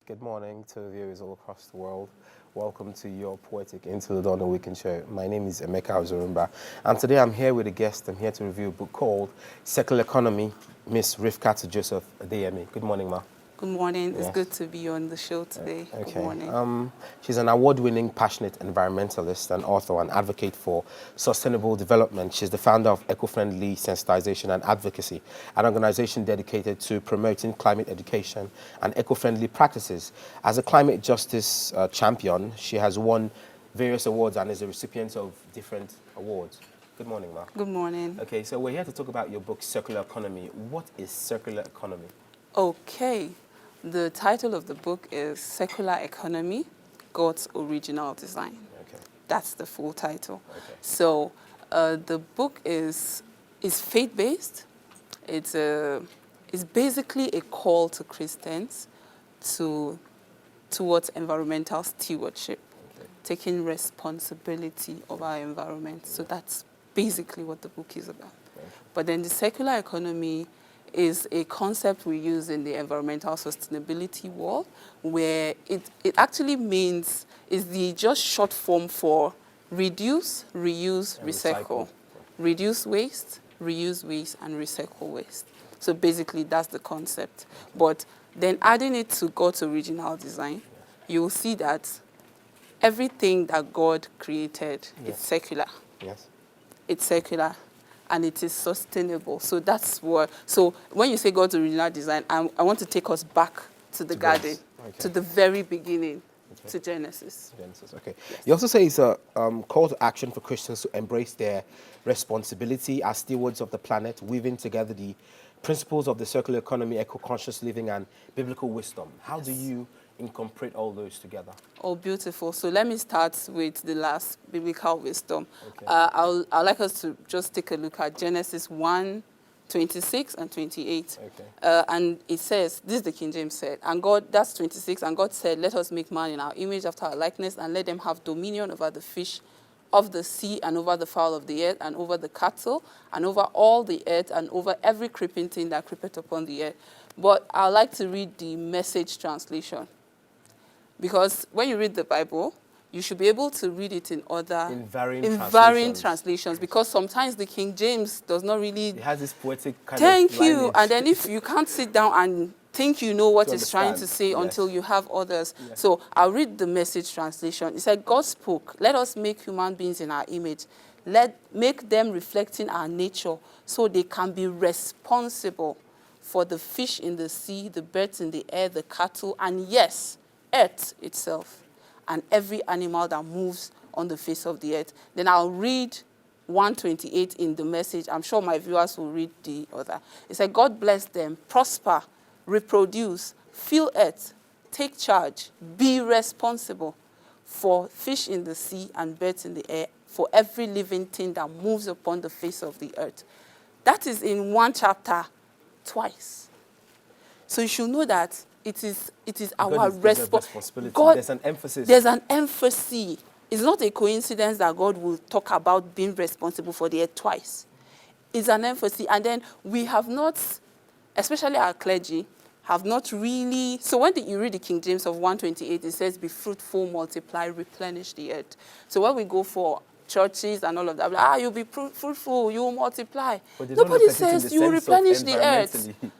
Good morning to viewers all across the world. Welcome to your Poetic Into the Dawn Weekend show. My name is Emeka Ozurumba, and today I'm here with a guest. I'm here to review a book called Secular Economy, Miss Rifkat Joseph Adeyemi. Good morning, ma. Good morning. It's Yes. good to be on the show today. Okay. Good morning. She's an award-winning, passionate environmentalist and author and advocate for sustainable development. She's the founder of Eco-Friendly Sensitization and Advocacy, an organization dedicated to promoting climate education and eco-friendly practices. As a climate justice champion, she has won various awards and is a recipient of different awards. Good morning, ma. Good morning. Okay, so we're here to talk about your book, Circular Economy. What is circular economy? Okay. The title of the book is Secular Economy, God's Original Design. Okay. That's the full title. Okay. So the book is faith-based. It's basically a call to Christians towards environmental stewardship, Okay. taking responsibility of our environment. So that's basically what the book is about. Okay. But then the secular economy is a concept we use in the environmental sustainability world, where it actually means, is the just short form for reduce, reuse, And recycle. recycle. Reduce waste, reuse waste, and recycle waste. So basically that's the concept. But then adding it to God's original design, you'll see that everything that God created Yes. is secular. Yes. It's secular and it is sustainable. So that's what, so when you say God's original design, I want to take us back to the garden, God's, okay. to the very beginning, Okay. to Genesis. Genesis. Okay. You also say it's a call to action for Christians to embrace their responsibility as stewards of the planet, weaving together the principles of the circular economy, eco-conscious living, and biblical wisdom. How do you incorporate all those together? Oh, beautiful. So let me start with the last, biblical wisdom. Okay. I'd like us to just take a look at Genesis 1:26 and 28. Okay. And it says, this is the King James said, and God, that's 26, and God said, let us make man in our image after our likeness, and let them have dominion over the fish of the sea, and over the fowl of the earth, and over the cattle, and over all the earth, and over every creeping thing that creepeth upon the earth. But I'd like to read the Message translation. Because when you read the Bible, you should be able to read it in varying translations, because sometimes the King James does not really It has this poetic kind thank of you. lineage. And then if you can't sit down and think you know what To it's trying to understand, say yes. until you have others. Yes. So I'll read the Message translation. It said, God spoke, let us make human beings in our image. Make them reflecting our nature so they can be responsible for the fish in the sea, the birds in the air, the cattle, and yes, earth itself, and every animal that moves on the face of the earth. Then I'll read 128 in the Message. I'm sure my viewers will read the other. It said, God bless them, prosper, reproduce, fill earth, take charge, be responsible for fish in the sea and birds in the air, for every living thing that moves upon the face of the earth. That is in one chapter twice. So you should know that it is our responsibility. God, There's an emphasis. there's an emphasis. It's not a coincidence that God will talk about being responsible for the earth twice. It's an emphasis. And then we have not, especially our clergy, have not really. So when you read the King James of 128, it says, be fruitful, multiply, replenish the earth. So when we go for churches and all of that, you'll be fruitful, you will multiply. But they don't Nobody look at it in says the you will sense of replenish the earth. environmentally.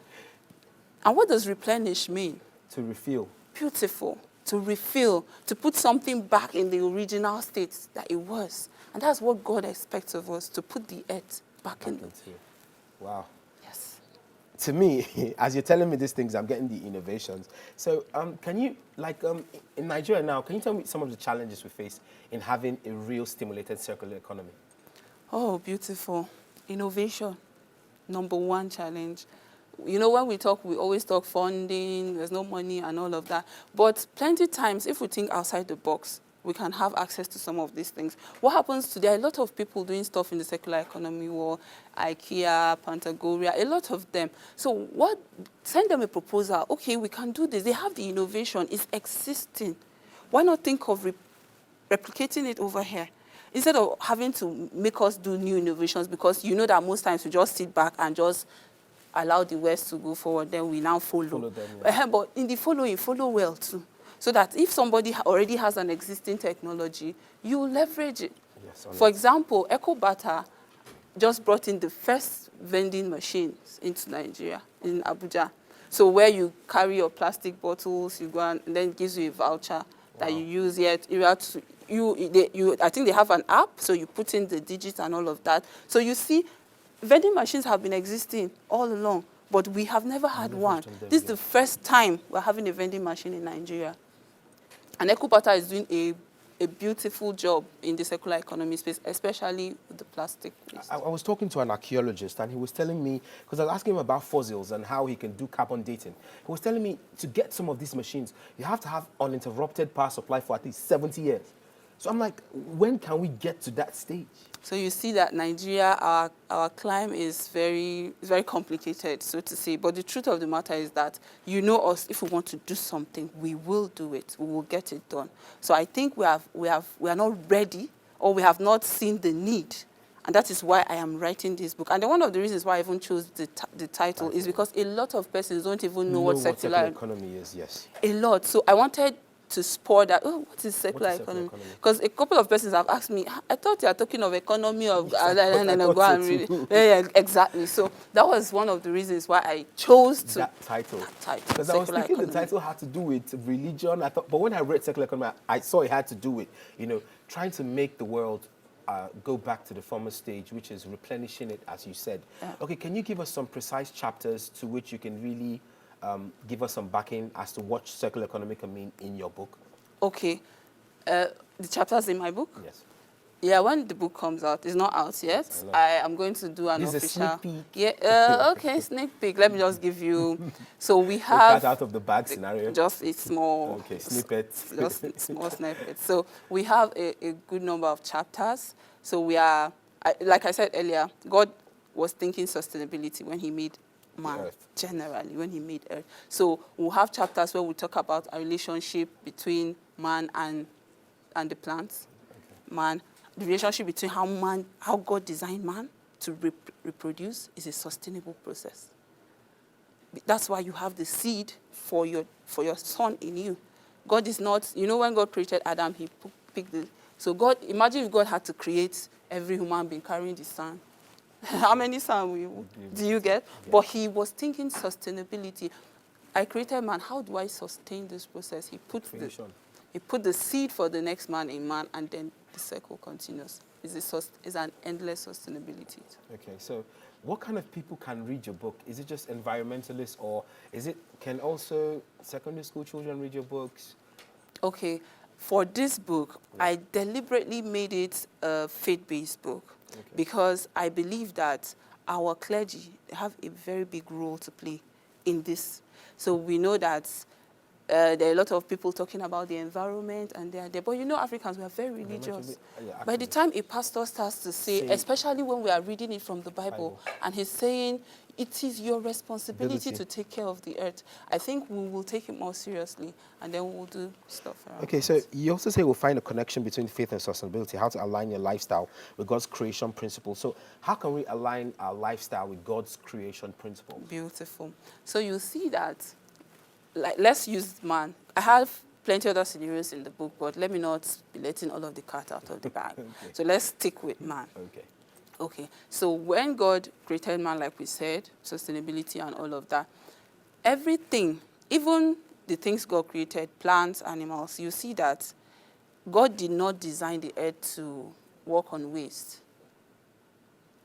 And what does replenish mean? To refill. Beautiful. To refill, to put something back in the original state that it was. And that's what God expects of us, to put the earth back in. Into. Wow. Yes. To me, as you're telling me these things, I'm getting the innovations. So can you, in Nigeria now, can you tell me some of the challenges we face in having a real stimulated circular economy? Oh, beautiful. Innovation, number one challenge. You know, when we talk, we always talk funding, there's no money and all of that. But plenty times, if we think outside the box, we can have access to some of these things. What happens today, a lot of people doing stuff in the circular economy world, IKEA, Patagonia, a lot of them. So send them a proposal. Okay, we can do this. They have the innovation. It's existing. Why not think of replicating it over here? Instead of having to make us do new innovations, because you know that most times we just sit back and just allow the West to go forward, then we now follow. Follow them, yeah. But in the following, follow well too. So that if somebody already has an existing technology, you leverage it. Yes, For example, EcoBata just brought in the first vending machines into Nigeria, in Abuja. So where you carry your plastic bottles, you go and then it gives you a voucher that you use yet. I think they have an app, so you put in the digits and all of that. So you see, vending machines have been existing all along, but we have never had one. This is the first time we're having a vending machine in Nigeria. And EcoBata is doing a beautiful job in the circular economy space, especially with the plastic waste. I was talking to an archaeologist, and he was telling me, because I was asking him about fossils and how he can do carbon dating. He was telling me to get some of these machines, you have to have uninterrupted power supply for at least 70 years. So I'm like, when can we get to that stage? So you see that Nigeria, our climb is very complicated, so to say. But the truth of the matter is that you know us, if we want to do something, we will do it. We will get it done. So I think we are not ready, or we have not seen the need. And that is why I am writing this book. And then one of the reasons why I even chose the title is because a lot of persons don't even know what circular economy is, yes. A lot. So I wanted to spur that. Oh, what is circular economy? Because a couple of persons have asked me, I thought you are talking of economy of, and I go and read it. Yeah, exactly. So that was one of the reasons why I chose that title. Because I Circular was thinking economy. the title had to do with religion. I thought, but when I read circular economy, I saw it had to do with, trying to make the world go back to the former stage, which is replenishing it, as you said. Yeah. Okay, can you give us some precise chapters to which you can really give us some backing as to what circular economy can mean in your book? Okay. The chapters in my book? Yes. Yeah, when the book comes out, it's not out yet. I am going to do an This official. is a sneak peek. Yeah. Okay, sneak peek. Let me just give you. So we Cat have out of the bag scenario. just a small. Okay, snippet. Just small snippet. So we have a good number of chapters. So we are, like I said earlier, God was thinking sustainability when He made man, Earth. generally, when He made Earth. So we'll have chapters where we talk about a relationship between man and the plants. Okay. Man, the relationship between how God designed man to reproduce is a sustainable process. That's why you have the seed for your son in you. God is not, when God created Adam, He picked the. So God, imagine if God had to create every human being carrying the sun. How many sons do you get? Yeah. But He was thinking sustainability. I created man. How do I sustain this process? He put the seed for the next man in man, and then the circle continues. It's an endless sustainability. Okay, so what kind of people can read your book? Is it just environmentalists, or can also secondary school children read your books? Okay, for this book, I deliberately made it a faith-based book. Okay. Because I believe that our clergy have a very big role to play in this. So we know that there are a lot of people talking about the environment, and they are there. But Africans, we are very religious. By the time a pastor starts to say, especially when we are reading it from the Bible, and he's saying, it is your responsibility to take care of the earth, I think we will take it more seriously, and then we'll do stuff around. Okay, so you also say we'll find a connection between faith and sustainability, how to align your lifestyle with God's creation principle. So how can we align our lifestyle with God's creation principle? Beautiful. So you see that, let's use man. I have plenty of other scenarios in the book, but let me not be letting all of the cat out of the bag. Okay. So let's stick with man. Okay, so when God created man, like we said, sustainability and all of that, everything, even the things God created, plants, animals, you see that God did not design the earth to work on waste.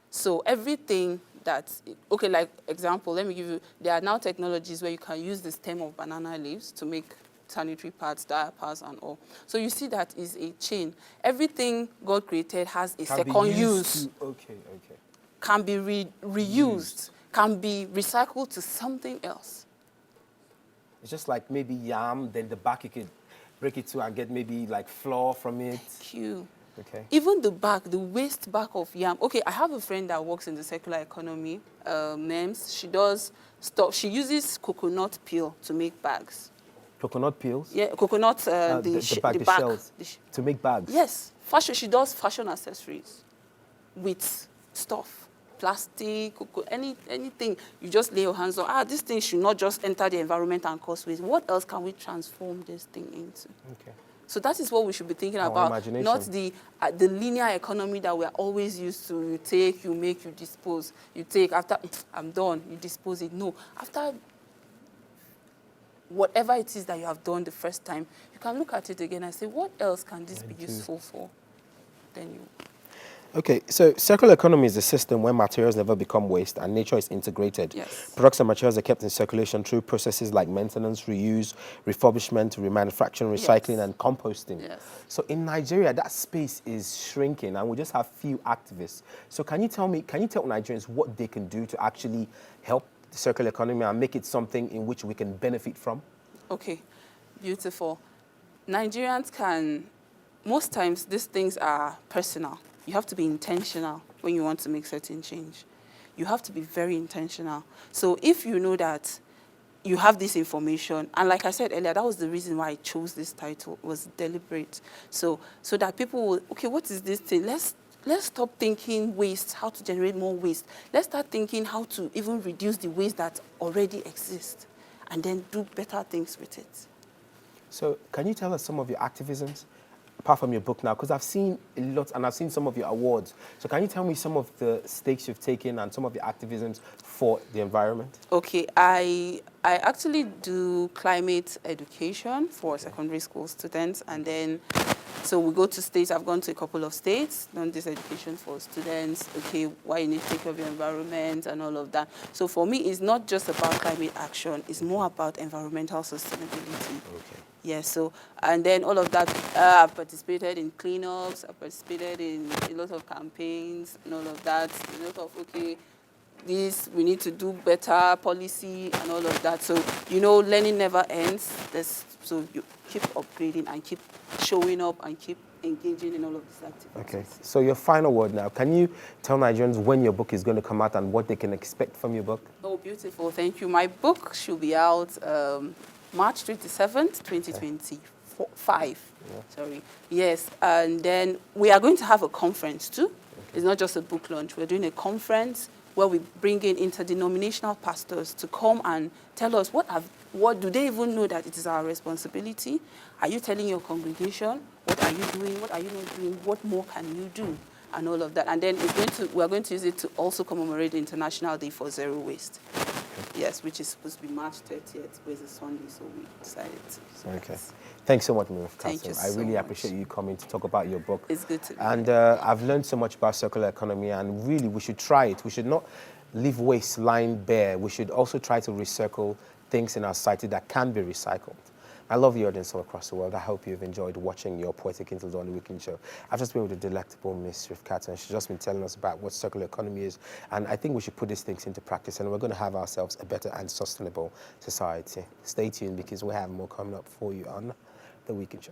So everything like example, let me give you, there are now technologies where you can use the stem of banana leaves to make sanitary pads, diapers, and all. So you see that is a chain. Everything God created has a second use. Can be reused, can be recycled to something else. It's just like maybe yam, then the back you could break it to and get maybe like flour from it. Cute. Okay. Even the waste back of yam. Okay, I have a friend that works in the circular economy, NEMS. She does stuff. She uses coconut peel to make bags. Coconut peels? Yeah, coconut, the shells. To make bags? Yes. Fashion. She does fashion accessories with stuff. plastic, anything you just lay your hands on. This thing should not just enter the environment and cause waste. What else can we transform this thing into? Okay. So that is what we should be thinking Our about, imagination. not the linear economy that we are always used to. You take, you make, you dispose. You take, after I'm done, you dispose it. No, after whatever it is that you have done the first time, you can look at it again and say, what else can this be useful for? Then you... Okay, so circular economy is a system where materials never become waste and nature is integrated. Yes. Products and materials are kept in circulation through processes like maintenance, reuse, refurbishment, remanufacturing, recycling, Yes. and composting. Yes. So in Nigeria, that space is shrinking and we just have few activists. So can you tell Nigerians what they can do to actually help the circular economy and make it something in which we can benefit from? Okay, beautiful. Nigerians can, most times these things are personal. You have to be intentional when you want to make certain change. You have to be very intentional. So if you know that you have this information, and like I said earlier, that was the reason why I chose this title, was deliberate. So that people will, okay, what is this thing? Let's stop thinking waste, how to generate more waste. Let's start thinking how to even reduce the waste that already exists, and then do better things with it. So can you tell us some of your activisms, apart from your book now? Because I've seen a lot, and I've seen some of your awards. So can you tell me some of the stakes you've taken and some of your activisms for the environment? Okay, I actually do climate education for secondary school students, and then so we go to states. I've gone to a couple of states, done this education for students. Okay, why you need to take care of your environment and all of that. So for me, it's not just about climate action. It's more about environmental sustainability. Okay. Yeah, so, and then all of that, I've participated in cleanups, I've participated in a lot of campaigns and all of that, a lot of, okay, this, we need to do better policy and all of that. So, learning never ends. So you keep upgrading and keep showing up and keep engaging in all of these activities. Okay, so your final word now. Can you tell Nigerians when your book is going to come out and what they can expect from your book? Oh, beautiful, thank you. My book should be out March 27th, 2025. Yeah. Sorry. Yes, and then we are going to have a conference too. Okay. It's not just a book launch. We're doing a conference where we bring in interdenominational pastors to come and tell us what do they even know that it is our responsibility? Are you telling your congregation? What are you doing? What are you not doing? What more can you do? And all of that. And then we're going to use it to also commemorate the International Day for Zero Waste. Yes, which is supposed to be March 30th, which is Sunday, so we decided to. Okay. Thanks so much, Miriam. Thank you so I really much. appreciate you coming to talk about your book. It's good to be And here. I've learned so much about circular economy, and really we should try it. We should not leave waste lying bare. We should also try to recycle things in our society that can be recycled. I love the audience all across the world. I hope you've enjoyed watching your Poetic Interlude on the Weekend Show. I've just been with the delectable Miss Rifkat, and she's just been telling us about what circular economy is. And I think we should put these things into practice, and we're going to have ourselves a better and sustainable society. Stay tuned because we have more coming up for you on the Weekend Show.